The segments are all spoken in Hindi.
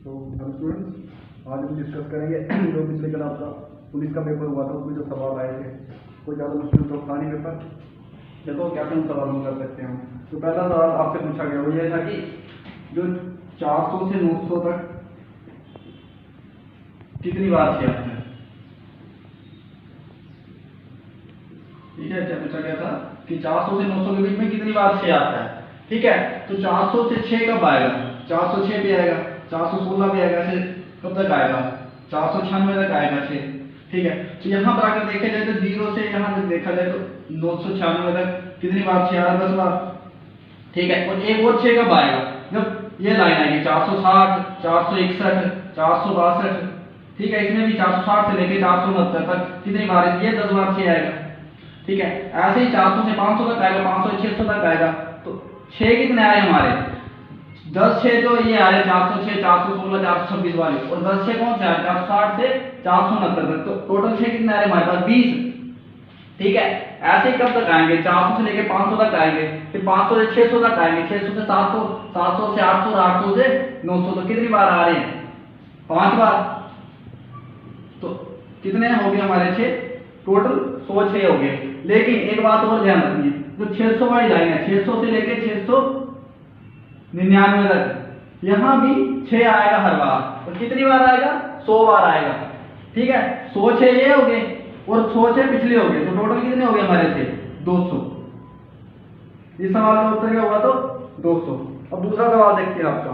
तो हेलो स्टूडेंट्स, आज हम डिस्कस करेंगे जो पिछले कल आपका पुलिस का पेपर हुआ था उसमें जो सवाल आए थे। कोई ज़्यादा मुश्किल तो था नहीं पेपर। देखो कैसे हम सवाल हम कर सकते हैं। तो पहला सवाल आपसे पूछा गया वो ये था कि जो 400 से 900 तक कितनी बार 6 आता है। ठीक है, क्या पूछा गया था कि 400 से 900 के बीच में कितनी बार 6 आता है। ठीक है, तो 400 से 6 कब आएगा? 406 भी आएगा, 416 भी आएगा। ऐसे कब तक आएगा? 496 तक आएगा 6। ठीक है, तो यहाँ पर अगर देखा जाए तो 0 से यहाँ तक देखा जाए तो 996 तक कितनी बार 6 आ रहा है? 10 बार। ठीक है, और एक और 6 कब आएगा? जब ये लाइन आएगी 460, 461, 462। ठीक है, इसमें भी 460 से लेके 469 तक कितनी बार? ये 10 बार 6 आएगा। ठीक है, ऐसे ही 400 से 500 तक आएगा, 500 से 600 तक आएगा। तो 6 कितने आए हमारे? 10 6 तो ये आ रहे 406, 416, 426 वाले, और 10 6 कौन से आ रहे? 460 से 469 तक। तो टोटल 6 कितने आ रहे हमारे पास? 20। ठीक है, ऐसे ही कब तक आएंगे? 400 से लेके 500 तक आएंगे, फिर 500 से 600 तक आएंगे, 600 से 700, 700 से 800, 800 से 900। तो कितनी बार आ रहे हैं? 5 बार। तो कितने हो गए हमारे? 6। टोटल 106 हो गए। लेकिन एक बात और ध्यान रखिए, जो 600 वाली लाइन है, 600 से लेके 699 तक, यहां भी 6 आएगा हर बार। तो कितनी बार आएगा? 100 बार आएगा। ठीक है, 106 ये हो गए और 106 पिछले हो गए। तो टोटल कितने हो गए हमारे? 200। इस सवाल का उत्तर क्या होगा? तो 200। अब दूसरा सवाल देखते हैं आपका।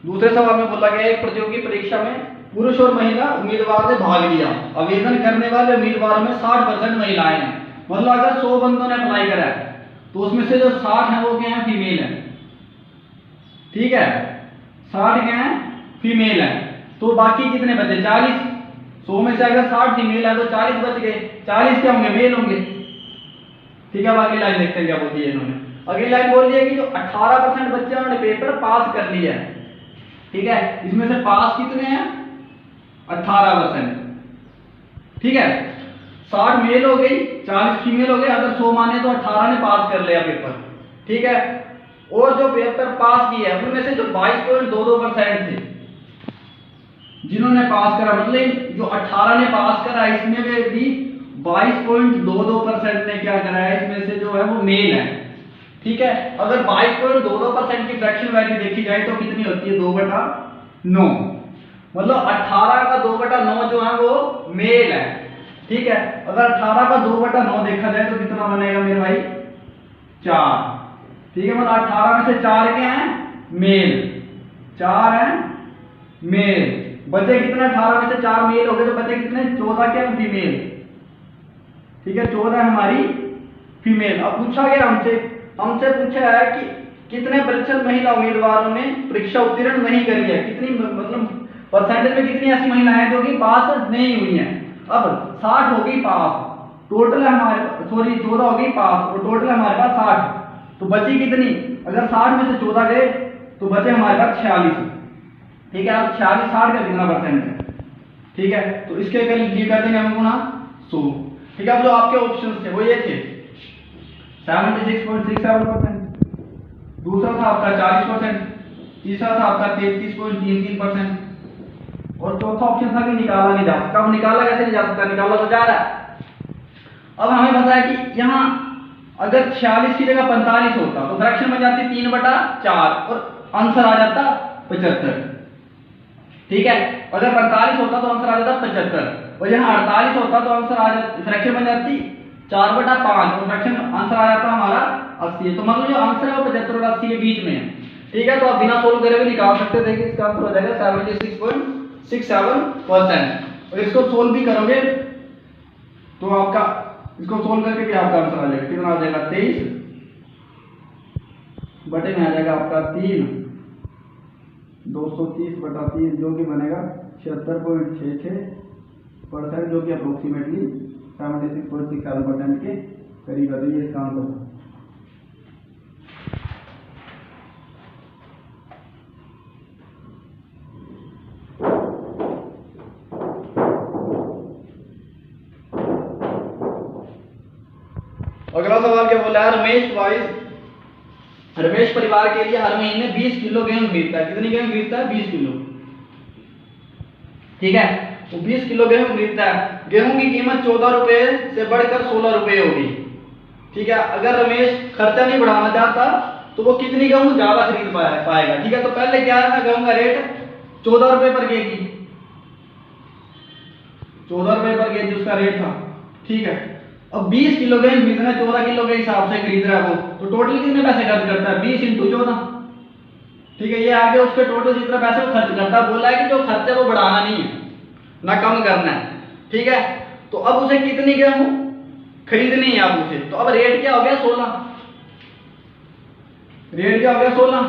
दूसरे सवाल में बोला गया एक प्रतियोगी परीक्षा में पुरुष और महिला उम्मीदवार ने भाग लिया। आवेदन करने वाले उम्मीदवारों में 60% महिलाएं हैं। मतलब अगर 100 बंदों ने अप्लाई करा है तो उसमें से जो 60 है वो क्या है? फीमेल है। ठीक है, 60 क्या है? फीमेल है। तो बाकी कितने बचे? 40। 100 में से अगर 60 फीमेल है तो 40 बच गए। 40 क्या होंगे? मेल होंगे। ठीक है, बाकी लाइन देखते हैं क्या बोलती है इन्होंने। अगली लाइन बोल रही है कि जो 18% बच्चे उन्होंने पेपर पास कर लिया है। ठीक है, इसमें से पास कितने हैं? 18%। ठीक है, 60 मेल हो गई, 40 फीमेल हो गए। अगर 100 माने तो 18 ने पास कर लिया पेपर। ठीक है, और जो पेपर पास किए हैं उनमें से जो 22.22% थे जिन्होंने पास करा, मतलब जो 18 ने पास करा इसमें भी 22.22% ने क्या करा है? इसमें से जो है वो मेल है। ठीक है, अगर 22.22% की फ्रैक्शन वैल्यू देखी जाए तो कितनी होती है? 2/9। मतलब 18 का 2/9 जो है वो मेल है। ठीक है, अगर 18 का 2/9 देखा जाए तो कितना बनेगा मेरे भाई? 4। ठीक है, मतलब 18 में से 4 क्या है? मेल। 4 है मेल। बचे कितने? 18 में से 4 मेल हो गए तो बचे कितने? 14 क्या है? फीमेल। ठीक है, 14 हमारी फीमेल। अब पूछा गया हमसे पूछा है कि कितने प्रतिशत महिला उम्मीदवारों ने परीक्षा उत्तीर्ण नहीं करी है। कितनी, मतलब परसेंटेज में कितनी ऐसी महिलाएं जो कि पास नहीं हुई हैं। अब 60 हो गई पास, टोटल हमारे, सॉरी 14 हो गई पास और टोटल हमारे पास 60। तो बची कितनी? अगर 60 में से 14 गए तो बचे हमारे पास 46। ठीक है, अब 46 60 का कितना परसेंट है? ठीक है, तो इसके कर देंगे हम गुना 100। ठीक है, अब जो आपके ऑप्शंस थे वो ये थे 76.67%, दूसरा था आपका 40%, तीसरा था आपका 33.33%, और चौथा ऑप्शन था कि निकाला नहीं जा सकता। अब निकाला कैसे नहीं जा सकता? निकाला तो जा रहा है। अब हमें पता है कि यहाँ अगर 46 की जगह 45 होता तो फ्रैक्शन बन जाती 3/4 और आंसर आ जाता 75। ठीक है, अगर 45 होता तो आंसर आ जाता 75, और यहाँ 48 होता तो आंसर आ जाता, फ्रैक्शन बन जाती 4/5 और फ्रैक्शन आंसर आ जाता हमारा 80। तो मतलब जो आंसर है वो 75 और 80 के बीच में है। ठीक है, तो आप बिना सोल्व करे भी निकाल सकते हैं। देखिए इसका आंसर हो जाएगा 76.67%। और इसको सोल्व भी करोगे तो आपका, इसको सोल्व करके भी आपका आंसर आ जाएगा। कितना आ जाएगा? 23 बटे में आ जाएगा आपका 3, 230/3 जो कि बनेगा 76.66%, जो कि अप्रोक्सीमेटली 76.67% के करीब है। ये इसका आंसर है। अगला सवाल क्या बोला है, रमेश परिवार के लिए हर महीने 20 किलो गेहूं खरीदता है। कितनी गेहूं खरीदता है? 20 किलो। ठीक है, वो 20 किलो गेहूं खरीदता है। गेहूं की कीमत 14 रुपए से बढ़कर 16 रुपए होगी। ठीक है, अगर रमेश खर्चा नहीं बढ़ाना चाहता तो वो कितनी गेहूं ज्यादा खरीद पाएगा। ठीक है, तो पहले क्या था, गेहूं का रेट 14 रुपए पर केजी, 14 रुपए पर केजी उसका रेट था। ठीक है, अब 20 किलो गेहूं खरीदना है, 14 किलो के हिसाब से खरीद रहा है वो, तो टोटल कितने पैसे खर्च करता है? 20 × 14। ठीक है, ये आगे उसके टोटल जितना पैसे वो खर्च करता है, बोला है कि जो खर्च है वो बढ़ाना नहीं है ना कम करना है। ठीक है, तो अब उसे कितनी गेहूं खरीदनी है अब उसे, तो अब रेट क्या हो गया? 16। रेट क्या हो गया? 16।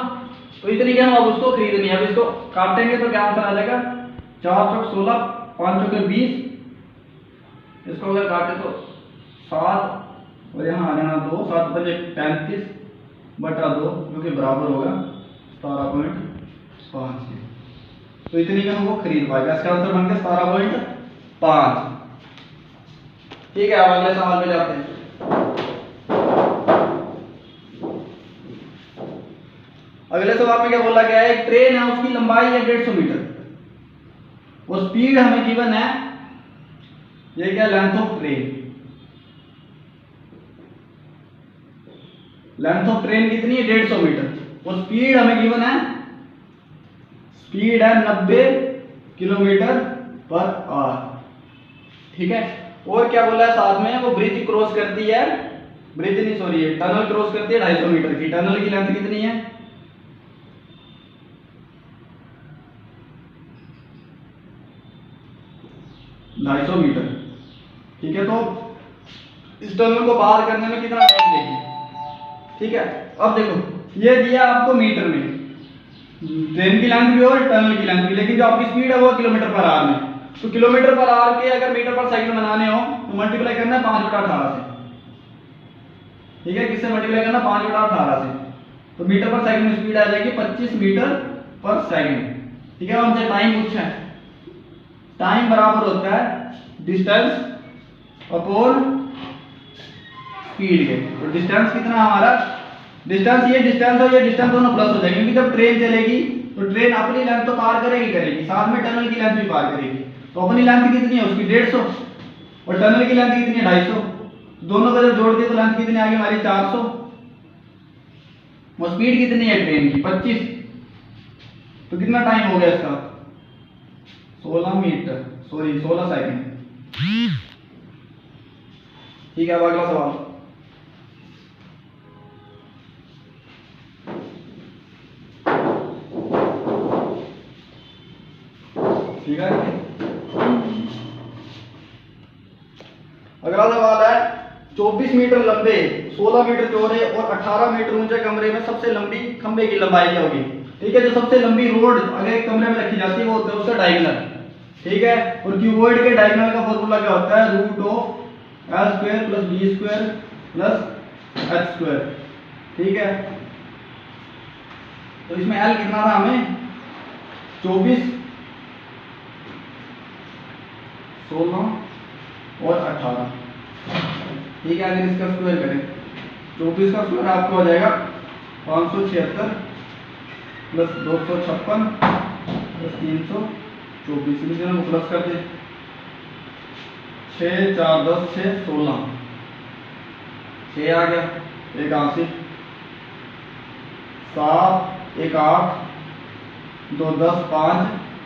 तो इतनी गेहूं अब उसको खरीदनी है। अब इसको काटेंगे तो क्या आंसर आ जाएगा? 4 × 16, 5 × 20, इसको अगर काटे तो 7 और यहाँ आ जाना 2, 7 × 35 बटा 2 जो कि बराबर होगा 17.5। तो इतनी गेहूं वो खरीद पाएगा। इसका आंसर बन गया 17.5। ठीक है, अब अगले सवाल पे जाते हैं। अगले सवाल में क्या बोला गया है, एक ट्रेन है, उसकी लंबाई है 150 मीटर, वो स्पीड हमें गिवन है, ये क्या length of train, length of train कितनी है? 150 मीटर। वो स्पीड हमें गिवन है, स्पीड है 90 किलोमीटर पर आवर। ठीक है, और क्या बोला है साथ में, वो ब्रिज क्रॉस करती है, ब्रिज नहीं सॉरी टनल क्रॉस करती है 250 मीटर की। टनल की लेंथ कितनी है? 250 मीटर। ठीक है, तो इस टनल को पार करने में कितना टाइम लेगी? ठीक है, अब देखो ये दिया आपको मीटर में, ट्रेन की लेंथ भी और टनल की लेंथ भी, लेकिन जो आपकी स्पीड है वो किलोमीटर पर आवर में। तो किलोमीटर पर आवर के अगर मीटर पर सेकंड बनाने हो तो मल्टीप्लाई करना है 5/18 से। ठीक है, किससे मल्टीप्लाई करना? 5/18 से। तो मीटर पर सेकंड में स्पीड आ जाएगी 25 मीटर पर सेकंड। ठीक है, हमसे टाइम पूछा है, टाइम बराबर होता है डिस्टेंस अपॉन स्पीड के। तो डिस्टेंस कितना हमारा, डिस्टेंस ये डिस्टेंस और ये डिस्टेंस दोनों प्लस हो जाएंगे, क्योंकि जब ट्रेन चलेगी तो ट्रेन अपनी लेंथ तो पार करेगी, साथ में टनल की लेंथ भी पार करेगी। तो अपनी लेंथ कितनी है उसकी? 150, और टनल की लेंथ कितनी है? 250। दोनों को जब जोड़ दिए तो लेंथ कितनी आ गई हमारी? 400। और स्पीड कितनी है ट्रेन की? 25। तो कितना टाइम हो गया इसका? 16 मीटर सॉरी 16 सेकंड। ठीक है, अब अगला सवाल। ठीक है, अगला सवाल है 24 मीटर लंबे, 16 मीटर चौड़े और 18 मीटर ऊंचे कमरे में सबसे लंबी खंबे की लंबाई क्या होगी? ठीक है, जो सबसे लंबी रोड अगर एक कमरे में रखी जाती है वो होता है उसका डायगोनल। ठीक है, और क्यूबॉइड के डायगोनल का फॉर्मूला क्या होता है? √(L² + B² + H²। ठीक है, तो इसमें L कितना था हमें? 24, 16 और 18। ठीक है, अगर इसका स्क्वायर करें 24 का स्क्वायर आपको हो जाएगा 576 + 256 + 324, इस दोनों को प्लस कर दे, 6 4 10 6 16, 6 आ गया, 81, 7 1 8 2 10 5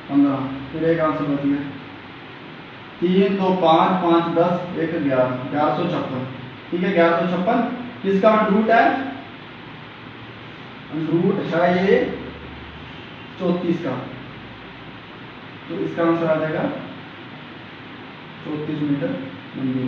15, फिर एक आंसर बच गया, 3 2 5 5 10 1 11, 1156। ठीक है, 1156 किसका रूट है? रूट है ये 34 का, तो इसका आंसर आ जाएगा 34 मीटर लंबी।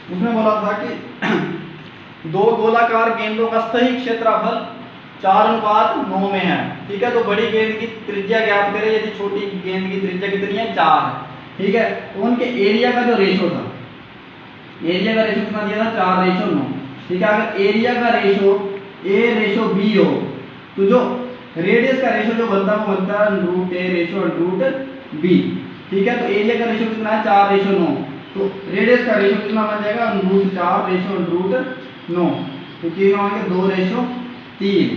उसमें बोला था कि दो गोलाकार गेंदों का सही क्षेत्रफल 4:9 में है। ठीक है, तो बड़ी गेंद की त्रिज्या ज्ञात करें यदि छोटी गेंद की त्रिज्या कितनी है? 4 है। ठीक है, तो उनके एरिया का जो रेशो था, एरिया का रेशो कितना दिया था? 4:9। ठीक है। अगर एरिया का रेशो ए रेशो बी हो तो जो रेडियस का रेशो जो बनता है वो बनता है रूट ए रेशो रूट बी। ठीक है, तो एरिया का रेशो कितना है 4 रेशो 9, तो रेडियस का रेशो कितना बन जाएगा रूट 4 रेशो रूट 9, तो तीनों आएंगे 2 रेशो 3।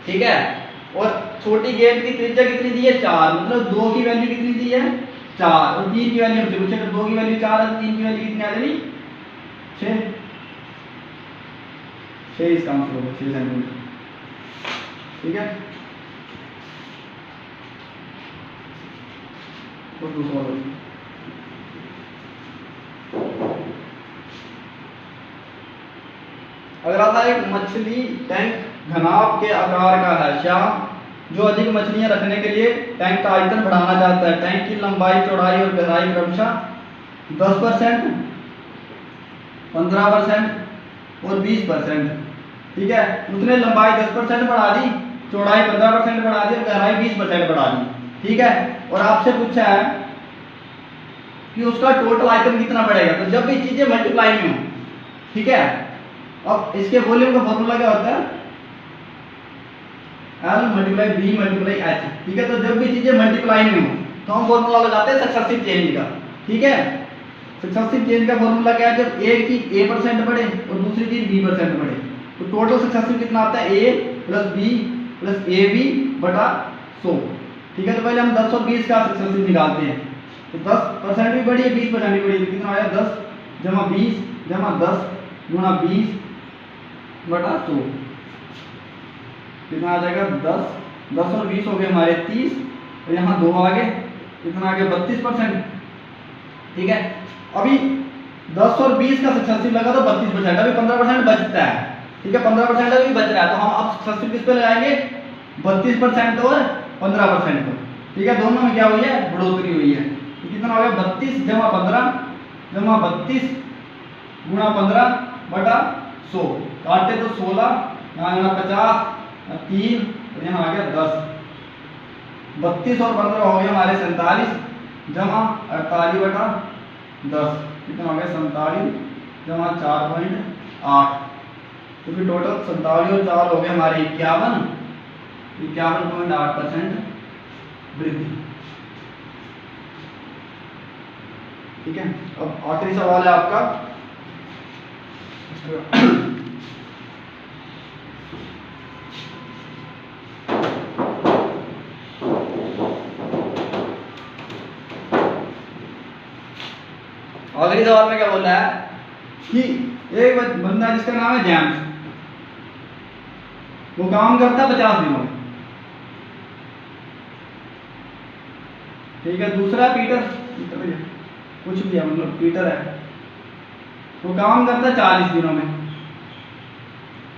ठीक है, और छोटी गेंद की त्रिज्या कितनी दी है 4, मतलब 2 की वैल्यू कितनी दी है 4 और 3 की वैल्यू हमसे पूछे, तो 2 की वैल्यू 4 है, 3 की वैल्यू कितनी आ जाएगी 6 इसका आंसर होगा 6 सेंटीमीटर। ठीक है, तो दूसरा अगर आता है मछली टैंक घनाभ के आकार का है, श्याम जो अधिक मछलियां रखने के लिए टैंक का आयतन बढ़ाना चाहता है। टैंक की लंबाई चौड़ाई और गहराई क्रमशः 10%, 15% और 20%। ठीक है, उसने लंबाई 10% बढ़ा दी, चौड़ाई 15% बढ़ा दी और गहराई 20% बढ़ा दी। ठीक है, और आपसे पूछा है कि उसका टोटल आयतन कितना बढ़ेगा, तो जब भी चीजें मल्टीप्लाई में हो। ठीक है, अब इसके वॉल्यूम का फॉर्मूला क्या होता है L multiply B multiply H। ठीक है, तो जब भी चीजें मल्टीप्लाई में हो तो हम फॉर्मूला लगाते हैं सक्सेसिव चेंज का। ठीक है, सक्सेसिव चेंज का फॉर्मूला क्या है, जब एक चीज A% बढ़े और दूसरी चीज B% बढ़े तो टोटल सक्सेसिव कितना आता है A plus B plus AB बटा 100। ठीक है, तो पहले हम 10 और 20 का सक्सेसिव निकालते हैं, तो 10% भी बढ़ी है 20% भी बढ़ी है, कितना आया 10 जमा 20 जमा 10 गुणा 20 बटा 100, कितना आ जाएगा 10 और 20 हो गए हमारे 30 और यहाँ 2 आ गए, कितना आ गया 32%। ठीक है, अभी 10 और 20 का सक्सेसिव लगा तो 32%, अभी 15% बचता है। ठीक है, 15% अभी बच रहा है, तो हम अब सक्सेसिव किस पे लगाएंगे 32% और 15% को। ठीक है, दोनों में क्या हुई है बढ़ोतरी हुई है, तो कितना हो गया 32 जमा 15 जमा 32 गुणा 15 बटा 100, काटे तो 16, यहाँ 50 3 और यहाँ आ गया 10, 32 और 15 हो गया हमारे 47 जमा 48 बटा 10, कितना हो गया 47 जमा 4.8, तो फिर टोटल 47 और 4 हो गए हमारे 51.8% वृद्धि। ठीक है, अब आखिरी सवाल है आपका आखिरी सवाल में क्या बोल रहा है कि एक बंदा जिसका नाम है जेम्स, वो काम करता है 50 दिनों में। ठीक है, दूसरा पीटर कुछ भी है, मतलब पीटर है, वो काम करता है 40 दिनों में।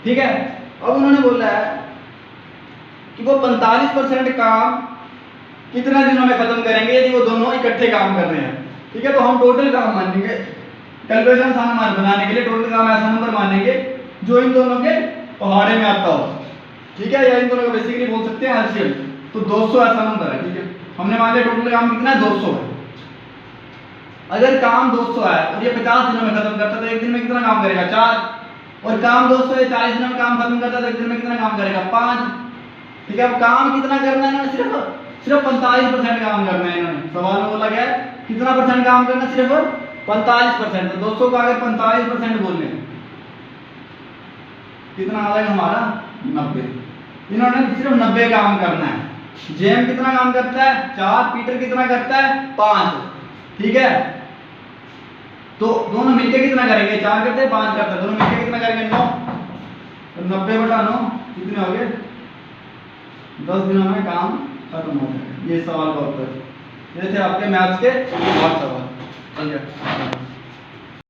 ठीक है, अब उन्होंने बोला है कि वो 45% काम कितना दिनों में खत्म करेंगे यदि वो दोनों इकट्ठे काम कर रहे हैं। ठीक है, तो हम टोटल काम मानेंगे, कैलकुलेशन आसान बनाने के लिए टोटल काम ऐसा नंबर मानेंगे जो इन दोनों के पहाड़े में आता हो। ठीक है, या इन दोनों को बेसिकली बोल सकते हैं एलसीएम, तो 200 ऐसा नंबर है। ठीक है, हमने मान लिया टोटल काम कितना है 200 है। अगर काम 200 है और ये 50 दिनों में खत्म करता है तो एक दिन में कितना काम करेगा 4, और काम 200 है 40 दिनों में काम खत्म करता है तो एक दिन में कितना काम करेगा 5। ठीक है, अब काम कितना करना है इन्होंने सिर्फ 45% काम करना है। इन्होंने सवाल में बोला गया है कितना परसेंट काम करना, सिर्फ 45%। तो 200 का अगर 45% बोलने कितना आ जाएगा हमारा 90। इन्होंने सिर्फ 90 काम करना है। जेम कितना काम करता है 4, पीटर कितना करता है 5। ठीक है, तो दोनों मिलकर कितना करेंगे 4 करते हैं 5 करते हैं, दोनों मिलकर कितना करेंगे 9, तो 90 बटा 9 कितने हो गए 10 दिनों में काम खत्म हो गया। ये सवाल का उत्तर, ये थे आपके मैथ्स के 8 सवाल। चलिए।